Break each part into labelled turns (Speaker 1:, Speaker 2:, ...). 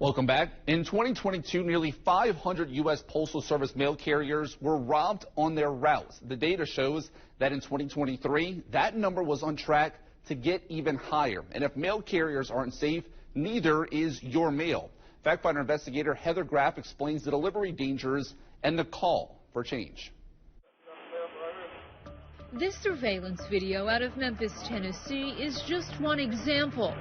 Speaker 1: Welcome back. In 2022, nearly 500 U.S. Postal Service mail carriers were robbed on their routes. The data shows that in 2023, that number was on track to get even higher. And if mail carriers aren't safe, neither is your mail. Factfinder investigator Heather Graff explains the delivery dangers and the call for change.
Speaker 2: This surveillance video out of Memphis, Tennessee is just one example.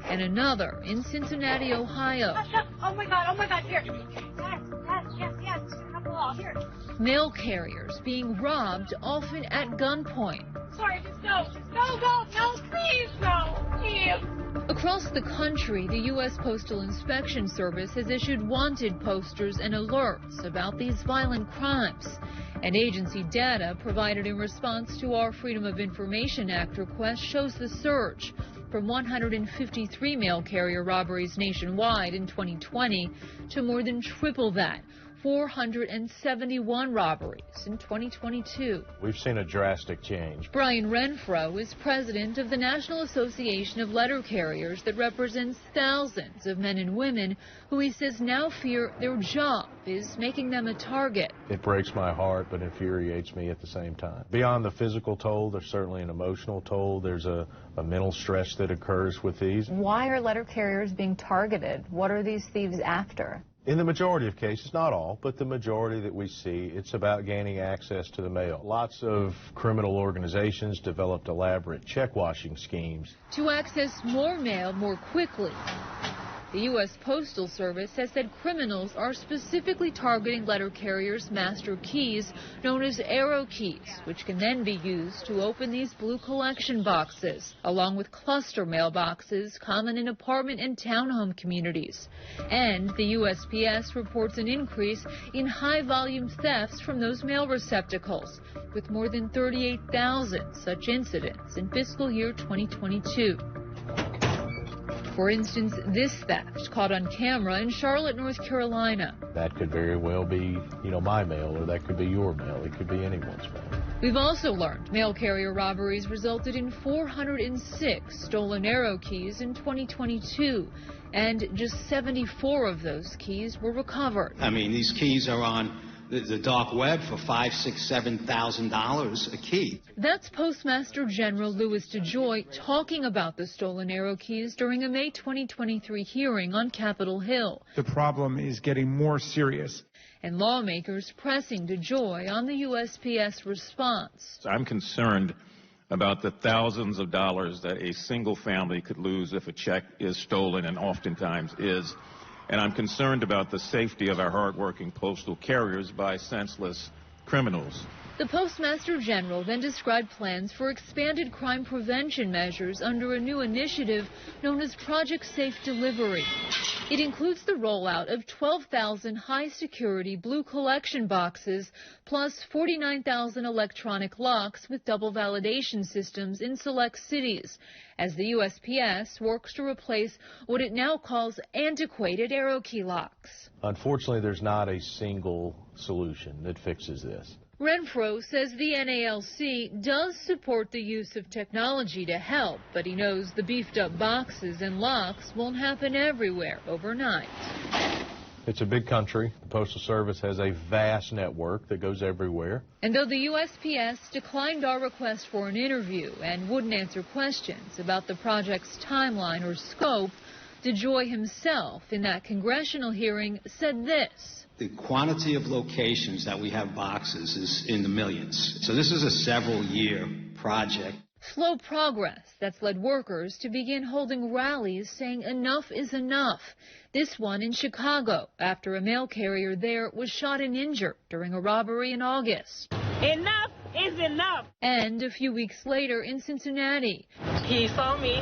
Speaker 2: And another in Cincinnati, Ohio.
Speaker 3: Oh my God, here. Yes. Here.
Speaker 2: Mail carriers being robbed, often at gunpoint.
Speaker 3: Sorry, just go. No, please, no, please.
Speaker 2: Across the country, the U.S. Postal Inspection Service has issued wanted posters and alerts about these violent crimes. And agency data provided in response to our Freedom of Information Act request shows the surge from 153 mail carrier robberies nationwide in 2020 to more than triple that, 471 robberies in 2022.
Speaker 4: We've seen a drastic change.
Speaker 2: Brian Renfro is president of the National Association of Letter Carriers that represents thousands of men and women who he says now fear their job is making them a target.
Speaker 4: It breaks my heart, but infuriates me at the same time. Beyond the physical toll, there's certainly an emotional toll. There's a mental stress that occurs with these.
Speaker 5: Why are letter carriers being targeted? What are these thieves after?
Speaker 4: In the majority of cases, not all, but the majority that we see, it's about gaining access to the mail. Lots of criminal organizations developed elaborate check-washing schemes
Speaker 2: to access more mail more quickly. The U.S. Postal Service has said criminals are specifically targeting letter carriers' master keys, known as arrow keys, which can then be used to open these blue collection boxes, along with cluster mailboxes common in apartment and townhome communities. And the USPS reports an increase in high-volume thefts from those mail receptacles, with more than 38,000 such incidents in fiscal year 2022. For instance, this theft caught on camera in Charlotte, North Carolina.
Speaker 4: That could very well be, my mail, or that could be your mail. It could be anyone's mail.
Speaker 2: We've also learned mail carrier robberies resulted in 406 stolen arrow keys in 2022, and just 74 of those keys were recovered.
Speaker 6: I mean, these keys are on the dark web for $5,000, $6,000, $7,000 a key.
Speaker 2: That's Postmaster General Louis DeJoy talking about the stolen arrow keys during a May 2023 hearing on Capitol Hill.
Speaker 7: The problem is getting more serious.
Speaker 2: And lawmakers pressing DeJoy on the USPS response.
Speaker 8: I'm concerned about the thousands of dollars that a single family could lose if a check is stolen, and oftentimes is. And I'm concerned about the safety of our hardworking postal carriers by senseless criminals.
Speaker 2: The Postmaster General then described plans for expanded crime prevention measures under a new initiative known as Project Safe Delivery. It includes the rollout of 12,000 high-security blue collection boxes, plus 49,000 electronic locks with double validation systems in select cities, as the USPS works to replace what it now calls antiquated arrow key locks.
Speaker 4: Unfortunately, there's not a single solution that fixes this.
Speaker 2: Renfro says the NALC does support the use of technology to help, but he knows the beefed-up boxes and locks won't happen everywhere overnight.
Speaker 4: It's a big country. The Postal Service has a vast network that goes everywhere.
Speaker 2: And though the USPS declined our request for an interview and wouldn't answer questions about the project's timeline or scope, DeJoy himself, in that congressional hearing, said this.
Speaker 6: The quantity of locations that we have boxes is in the millions. So this is a several-year project.
Speaker 2: Slow progress that's led workers to begin holding rallies saying enough is enough. This one in Chicago, after a mail carrier there was shot and injured during a robbery in August.
Speaker 3: Enough is enough.
Speaker 2: And a few weeks later in Cincinnati.
Speaker 9: He saw me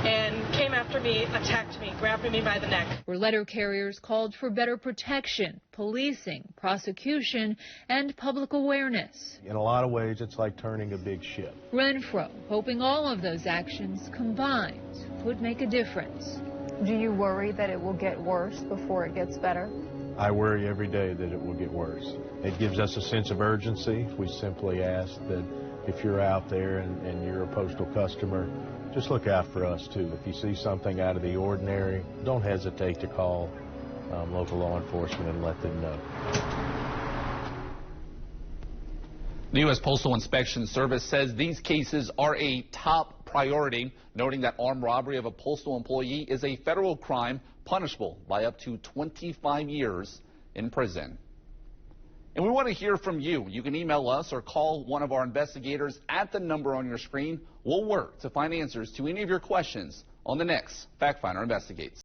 Speaker 9: and came after me, attacked me, grabbed me by the neck.
Speaker 2: Where letter carriers called for better protection, policing, prosecution, and public awareness.
Speaker 4: In a lot of ways, it's like turning a big ship.
Speaker 2: Renfro hoping all of those actions combined could make a difference.
Speaker 5: Do you worry that it will get worse before it gets better?
Speaker 4: I worry every day that it will get worse. It gives us a sense of urgency. We simply ask that if you're out there and you're a postal customer, just look out for us too. If you see something out of the ordinary, don't hesitate to call local law enforcement and let them know.
Speaker 1: The U.S. Postal Inspection Service says these cases are a top priority, noting that armed robbery of a postal employee is a federal crime punishable by up to 25 years in prison. And we want to hear from you. You can email us or call one of our investigators at the number on your screen. We'll work to find answers to any of your questions on the next Factfinder Investigates.